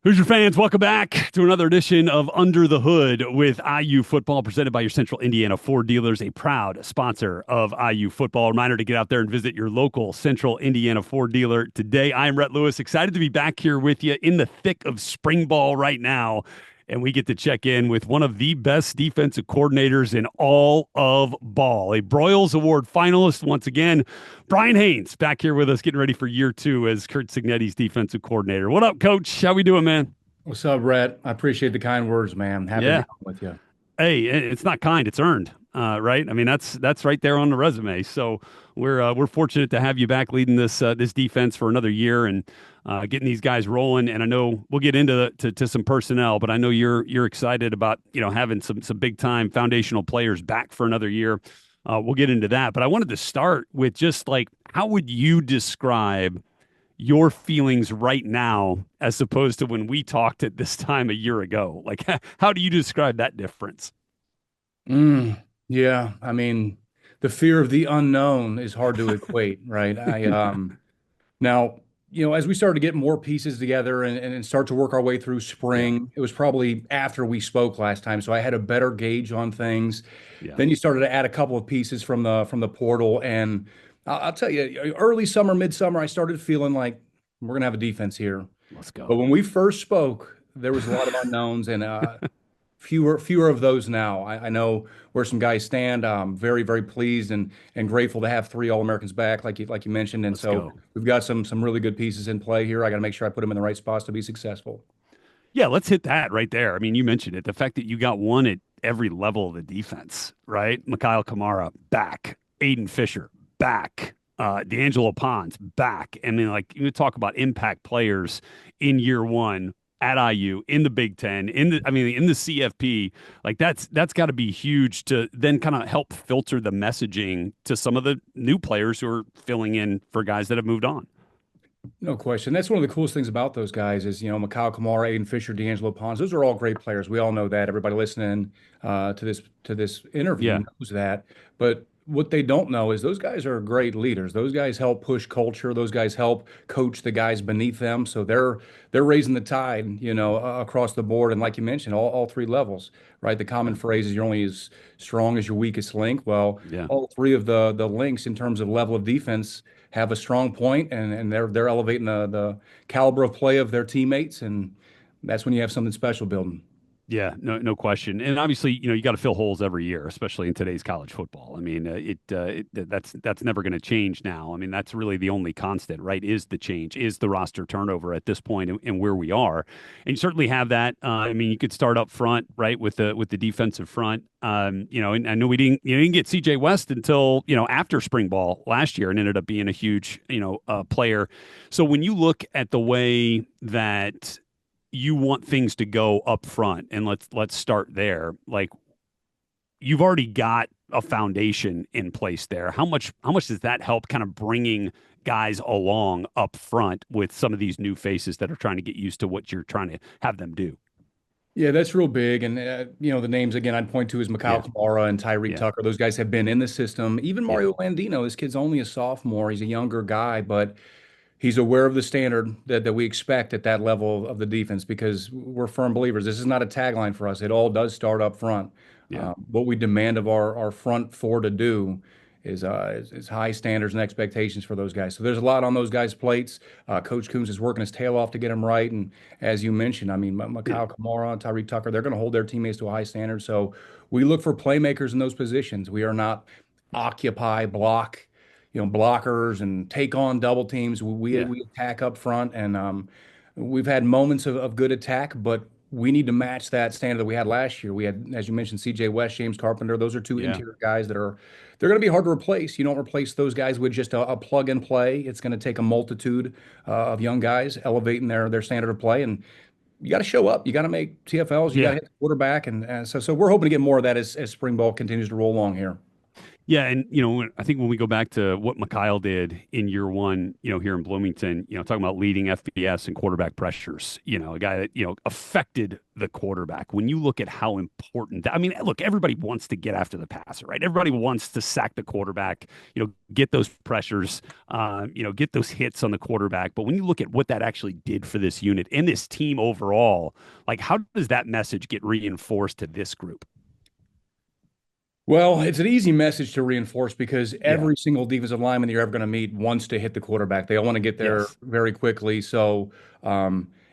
Who's your fans? Welcome back to another edition of Under the Hood with IU Football, presented by your Central Indiana Ford dealers, a proud sponsor of IU Football. Reminder to get out there and visit your local Central Indiana Ford dealer today. I am Rhett Lewis, excited to be back here with you in the thick of spring ball right now. And we get to check in with one of the best defensive coordinators in all of ball, a Broyles Award finalist once again. Brian Haynes back here with us, getting ready for year two as Kurt Cignetti's defensive coordinator. What up, Coach? How we doing, man? What's up, Rhett? I appreciate the kind words, man. Happy to be Yeah. on with you. Hey, it's not kind; it's earned, right? I mean, that's right there on the resume. So we're fortunate to have you back leading this defense for another year and getting these guys rolling. And I know we'll get into to some personnel, but I know you're excited about having some big time foundational players back for another year. We'll get into that, but I wanted to start with just like how would you describe your feelings right now as opposed to when we talked at this time a year ago? Like, how do you describe that difference? Mm, yeah, I mean, the fear of the unknown is hard to equate, right? Now, as we started to get more pieces together and start to work our way through Yeah, spring, it was probably after we spoke last time, so I had a better gauge on things. yeah. Then you started to add a couple of pieces from the portal, and I'll tell you, early summer, midsummer, I started feeling like we're gonna have a defense here. Let's But go. when we first spoke, there was a lot of unknowns, and fewer of those now. I know where some guys stand. I'm very, very pleased and grateful to have three All-Americans back, like you mentioned. And Let's so go. we've got some really good pieces in play here. I got to make sure I put them in the right spots to be successful. Yeah, let's hit that right there. I mean, you mentioned it. The fact that you got one at every level of the defense, right? Mikhail Kamara back, Aiden Fisher back, D'Angelo Pons back. I mean, like you talk about impact players in year one at IU in the Big Ten, in the CFP. Like that's got to be huge to then kind of help filter the messaging to some of the new players who are filling in for guys that have moved on. No question. That's one of the coolest things about those guys is, Mikhail Kamara, Aiden Fisher, D'Angelo Pons. Those are all great players. We all know that. Everybody listening to this interview Yeah, knows that. But what they don't know is those guys are great leaders. Those guys help push culture. Those guys help coach the guys beneath them. So they're raising the tide, across the board. And like you mentioned, all three levels, right? The common yeah, phrase is you're only as strong as your weakest link. Well, yeah. all three of the links in terms of level of defense have a strong point, and they're elevating the caliber of play of their teammates, and that's when you have something special building. Yeah, no question. And obviously, you got to fill holes every year, especially in today's college football. I mean, that's never going to change now. I mean, that's really the only constant, right? Is the change, is the roster turnover at this point and where we are. And you certainly have that. I mean, you could start up front, right, with the defensive front. And I know we didn't get CJ West until, after spring ball last year and ended up being a huge, player. So when you look at the way that you want things to go up front, and let's start there. Like, you've already got a foundation in place there. How much does that help kind of bringing guys along up front with some of these new faces that are trying to get used to what you're trying to have them do? Yeah, that's real big. And, the names again I'd point to is Mikhail Yeah, Kamara and Tyreek yeah, Tucker. Those guys have been in the system. Even yeah, Mario Landino, this kid's only a sophomore. He's a younger guy, but he's aware of the standard that we expect at that level of the defense because we're firm believers. This is not a tagline for us. It all does start up front. yeah. What we demand of our front four to do is high standards and expectations for those guys. So there's a lot on those guys' plates. Coach Coombs is working his tail off to get them right. And as you mentioned, I mean, Yeah. Mikhail Kamara, Tyreek Tucker, they're going to hold their teammates to a high standard. So we look for playmakers in those positions. We are not occupy, block, blockers and take on double teams. We Yeah. we attack up front, and we've had moments of good attack, but we need to match that standard that we had last year. We had, as you mentioned, C.J. West, James Carpenter. Those are two Yeah. interior guys they're going to be hard to replace. You don't replace those guys with just a plug and play. It's going to take a multitude of young guys elevating their standard of play, and you got to show up. You got to make TFLs. You got to Yeah. hit the quarterback, and so we're hoping to get more of that as spring ball continues to roll along here. Yeah, and I think when we go back to what Mikhail did in year one, here in Bloomington, talking about leading FBS and quarterback pressures, a guy that affected the quarterback. When you look at how important I mean, look, everybody wants to get after the passer, right? Everybody wants to sack the quarterback, get those pressures, get those hits on the quarterback. But when you look at what that actually did for this unit and this team overall, like how does that message get reinforced to this group? Well, it's an easy message to reinforce because Yeah. every single defensive lineman you're ever going to meet wants to hit the quarterback. They all want to get there Yes. very quickly. So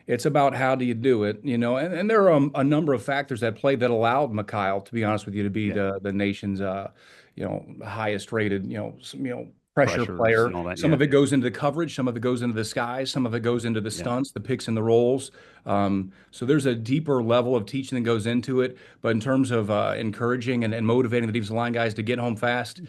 it's about how do you do it, and there are a number of factors at play that allowed Mikhail, to be honest with you, to be Yeah. the nation's highest rated, pressure Pressures and player. all that. Some Yeah. of it goes into the coverage, some of it goes into the skies, some of it goes into the Yeah. stunts, the picks and the rolls. So there's a deeper level of teaching that goes into it. But in terms of encouraging and motivating the defensive line guys to get home fast,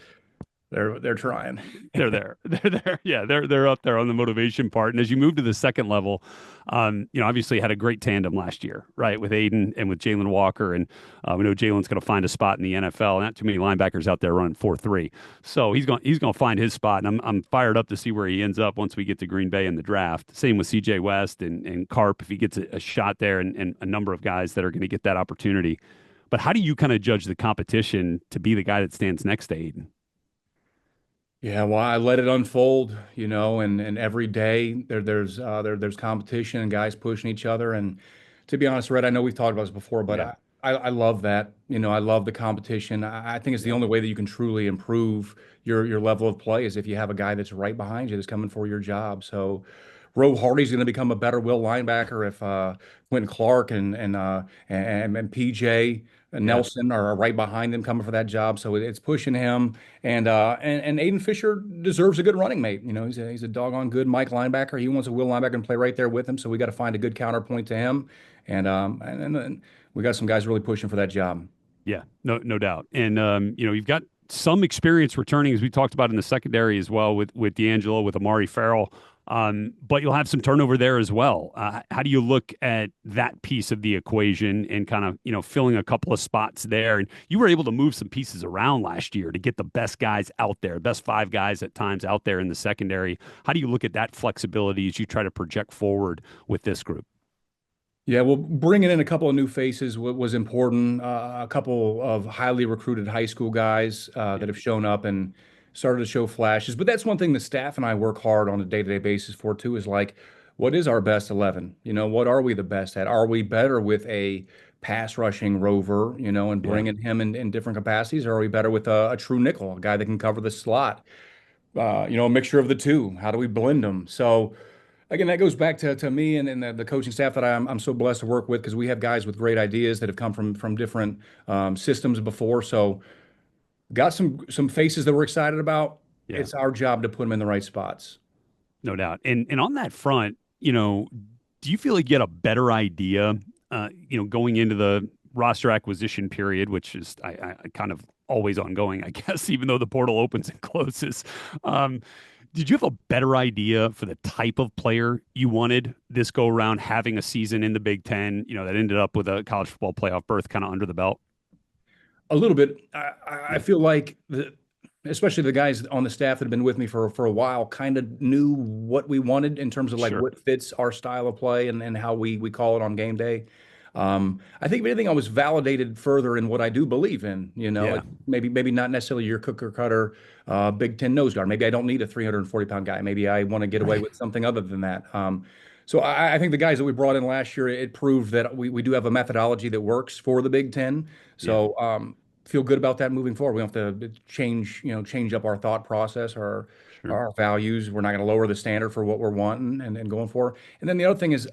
they're trying. They're there. They're there. Yeah, they're up there on the motivation part. And as you move to the second level, obviously had a great tandem last year, right, with Aiden and with Jalen Walker, and we know Jalen's going to find a spot in the NFL. Not too many linebackers out there running 4-3, so he's going to find his spot. And I'm fired up to see where he ends up once we get to Green Bay in the draft. Same with C.J. West and Carp if he gets a shot there, and a number of guys that are going to get that opportunity. But how do you kind of judge the competition to be the guy that stands next to Aiden? Yeah, well, I let it unfold, and every day there's competition and guys pushing each other. And to be honest, Red, I know we've talked about this before, but Yeah. I love that. I love the competition. I think it's the Yeah. only way that you can truly improve your level of play is if you have a guy that's right behind you that's coming for your job. So Ro Hardy's going to become a better will linebacker if Quentin Clark and PJ Yeah. Nelson are right behind him coming for that job. So it's pushing him. And Aiden Fisher deserves a good running mate. He's a doggone good Mike linebacker. He wants a will linebacker and play right there with him. So we got to find a good counterpoint to him. And we got some guys really pushing for that job. Yeah, no doubt. And you've got some experience returning, as we talked about in the secondary as well, with D'Angelo, with Amari Farrell. But you'll have some turnover there as well. How do you look at that piece of the equation and kind of filling a couple of spots there? And you were able to move some pieces around last year to get the best guys out there, best five guys at times out there in the secondary. How do you look at that flexibility as you try to project forward with this group? Yeah, well, bringing in a couple of new faces was important. A couple of highly recruited high school guys Yeah, that have shown up and started to show flashes. But that's one thing the staff and I work hard on a day-to-day basis for too, is like, what is our best 11? What are we the best at? Are we better with a pass rushing rover, and yeah, bringing him in different capacities? Or are we better with a true nickel, a guy that can cover the slot? A mixture of the two. How do we blend them? So, again, that goes back to me and the coaching staff that I'm so blessed to work with because we have guys with great ideas that have come from different systems before. So got some faces that we're excited about. yeah. It's our job to put them in the right spots. No doubt. And on that front, do you feel like you get a better idea, going into the roster acquisition period, which is I kind of always ongoing, I guess, even though the portal opens and closes. Um, did you have a better idea for the type of player you wanted this go around, having a season in the Big Ten, that ended up with a college football playoff berth kind of under the belt? A little bit. I Yeah, feel like especially the guys on the staff that have been with me for a while, kind of knew what we wanted in terms of like sure. what fits our style of play and how we call it on game day. I think if anything, I was validated further in what I do believe in. Yeah, Maybe not necessarily your cooker cutter Big Ten nose guard. Maybe I don't need a 340-pound guy. Maybe I want to get away right. with something other than that. So I think the guys that we brought in last year, it proved that we do have a methodology that works for the Big Ten. Yeah, So feel good about that moving forward. We don't have to change up our thought process or sure. our values. We're not going to lower the standard for what we're wanting and going for. And then the other thing is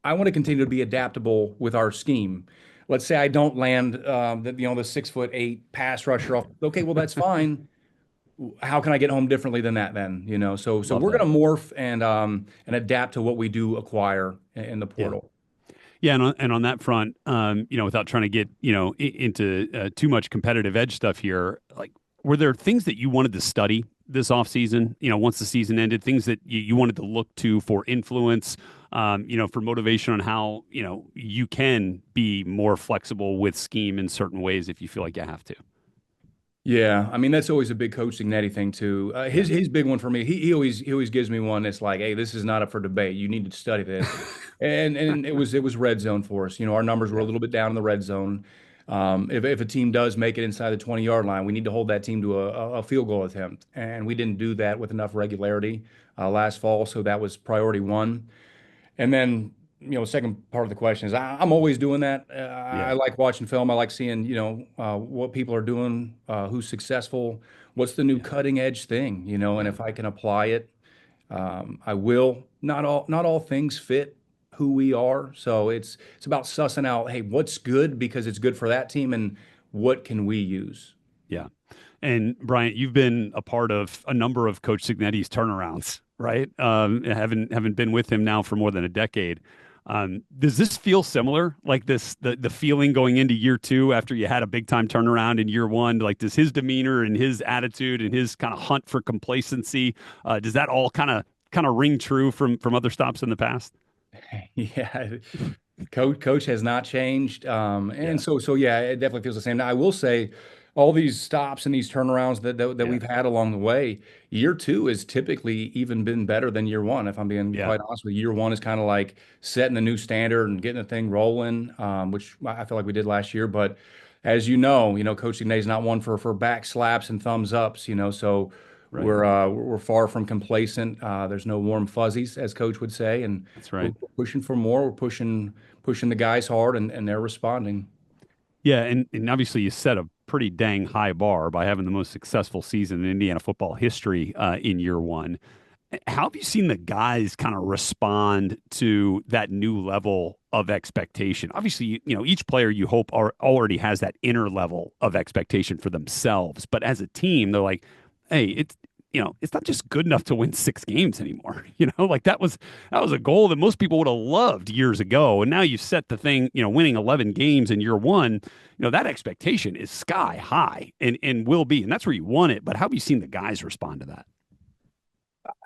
I want to continue to be adaptable with our scheme. Let's say I don't land the 6'8" pass rusher off. Okay, well that's fine. How can I get home differently than that then? So Love we're that. going to morph and adapt to what we do acquire in the Yeah. portal. Yeah, and on that front, without trying to get into too much competitive edge stuff here, like were there things that you wanted to study this off season? Once the season ended, things that you wanted to look to for influence, for motivation on how you can be more flexible with scheme in certain ways if you feel like you have to. Yeah, I mean that's always a big coaching netty thing too. Yeah. His big one for me, he always gives me one that's like, hey, this is not up for debate. You need to study this, and it was red zone for us. Our numbers were a Yeah. little bit down in the red zone. If a team does make it inside the 20-yard line, we need to hold that team to a field goal attempt, and we didn't do that with enough regularity last fall. So that was priority one. And then, second part of the question is I'm always doing that. I Yeah. like watching film. I like seeing, what people are doing, who's successful, what's the new Yeah. cutting edge thing, and Yeah. if I can apply it, I will. Not all things fit who we are. So it's about sussing out, hey, what's good because it's good for that team and what can we use? Yeah. And Bryant, you've been a part of a number of Coach Signetti's turnarounds, right? Haven't been with him now for more than a decade. Does this feel similar? Like the feeling going into year two after you had a big time turnaround in year one? Like, does his demeanor and his attitude and his kind of hunt for complacency, does that all kind of ring true from other stops in the past? Yeah, coach has not changed. And Yeah, so yeah, it definitely feels the same. Now I will say all these stops and these turnarounds that yeah, we've had along the way, year two has typically even been better than year one, if I'm being yeah, quite honest with you. Year one is kind of like setting a new standard and getting the thing rolling, which I feel like we did last year. But as Coach Ignay's not one for back slaps and thumbs ups, so right. we're far from complacent. There's no warm fuzzies, as Coach would say, and That's we're right. pushing for more. We're pushing the guys hard, and they're responding. Yeah, and obviously you set a pretty dang high bar by having the most successful season in Indiana football history in year one. How have you seen the guys kind of respond to that new level of expectation? Obviously, each player you hope already has that inner level of expectation for themselves, but as a team, they're like, "Hey, it's not just good enough to win 6 games anymore." Like that was a goal that most people would have loved years ago, and now you've set the thing, winning 11 games in year one. That expectation is sky high and will be, and that's where you want it. But how have you seen the guys respond to that?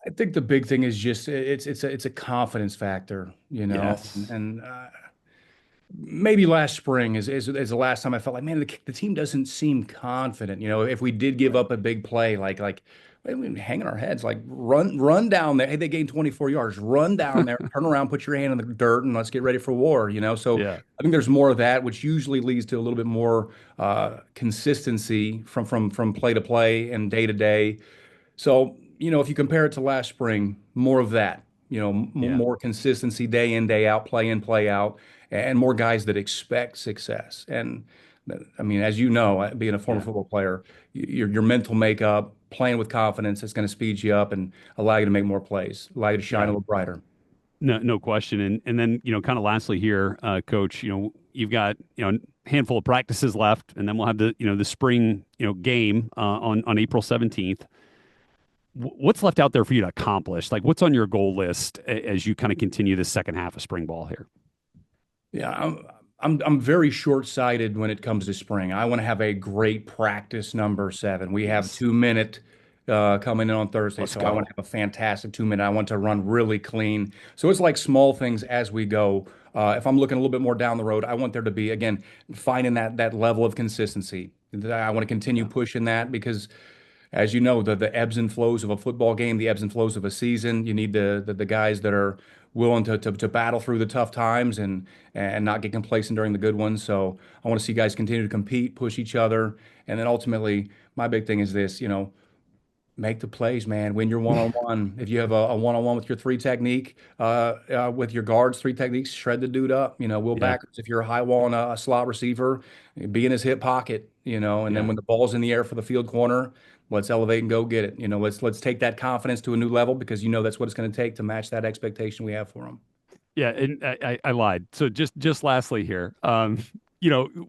I think the big thing is just it's a confidence factor, Yes. and maybe last spring is the last time I felt like, man, the team doesn't seem confident. If we did give Right. up a big play, like I mean, hanging our heads, like run down there. Hey, they gained 24 yards. Run down there, turn around, put your hand in the dirt, and let's get ready for war. So Yeah. I think there's more of that, which usually leads to a little bit more consistency from play to play and day to day. So, if you compare it to last spring, more of that, Yeah. more consistency day in, day out, play in, play out, and more guys that expect success. And I mean, as you know, being a former Yeah. football player, your mental makeup, playing with confidence, is going to speed you up and allow you to make more plays, allow you to shine a Yeah. little brighter. No, no question. And then, kind of lastly here, coach, you've got, a handful of practices left, and then we'll have the spring, game on April 17th. What's left out there for you to accomplish? Like, what's on your goal list as you kind of continue the second half of spring ball here? Yeah, I'm very short-sighted when it comes to spring. I want to have a great practice number 7. We have Yes. 2 minute coming in on Thursday, Let's so I want go. to have a fantastic 2 minute. I want to run really clean. So it's like small things as we go. If I'm looking a little bit more down the road, I want there to be again finding that level of consistency. I want to continue Yeah. pushing that because as you know, the ebbs and flows of a football game, the ebbs and flows of a season. You need the guys that are willing to battle through the tough times and not get complacent during the good ones. So I want to see guys continue to compete, push each other, and then ultimately, my big thing is this, make the plays, man. Win your one-on-one. If you have a one-on-one with your three technique, with your guards, three techniques, shred the dude up. Will Yeah. backers. If you're a high wall and a slot receiver, be in his hip pocket. And then Yeah. when the ball's in the air for the field corner, let's elevate and go get it. Let's take that confidence to a new level because that's what it's going to take to match that expectation we have for them. Yeah, and I lied. So just lastly here,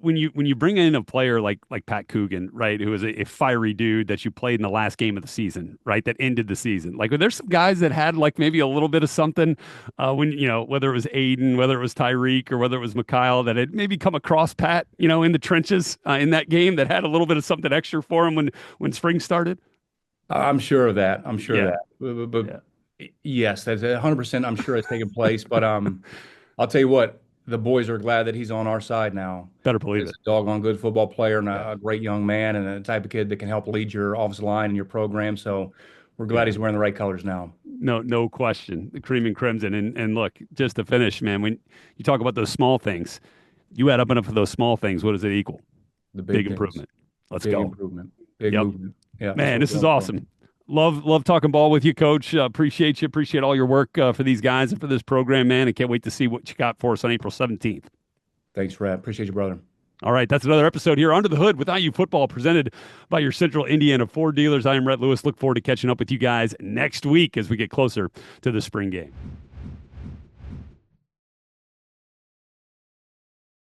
when you bring in a player like Pat Coogan, right, who is a fiery dude that you played in the last game of the season, right, that ended the season. Like, there's some guys that had like maybe a little bit of something when whether it was Aiden, whether it was Tyreek, or whether it was Mikhail that had maybe come across Pat, in the trenches in that game that had a little bit of something extra for him when spring started. I'm sure of that. I'm sure of Yeah, that. But yeah, yes, that's 100%. I'm sure it's taking place. But I'll tell you what. the boys are glad that he's on our side now. Better believe He's it. a doggone good football player and Yeah. a great young man and the type of kid that can help lead your offensive line and your program. So we're glad Yeah. he's wearing the right colors now. No question. The cream and crimson. And look, just to finish, man, when you talk about those small things, you add up enough of those small things, what does it equal? The Big big things, improvement. Let's big go. improvement, big Yep. movement. Yeah, that's Man, what this we're is going for. awesome. Love talking ball with you, Coach. Appreciate you. Appreciate all your work for these guys and for this program, man. And can't wait to see what you got for us on April 17th. Thanks, Brad. Appreciate you, brother. All right, that's another episode here Under the Hood with IU Football, presented by your Central Indiana Ford dealers. I am Rhett Lewis. Look forward to catching up with you guys next week as we get closer to the spring game.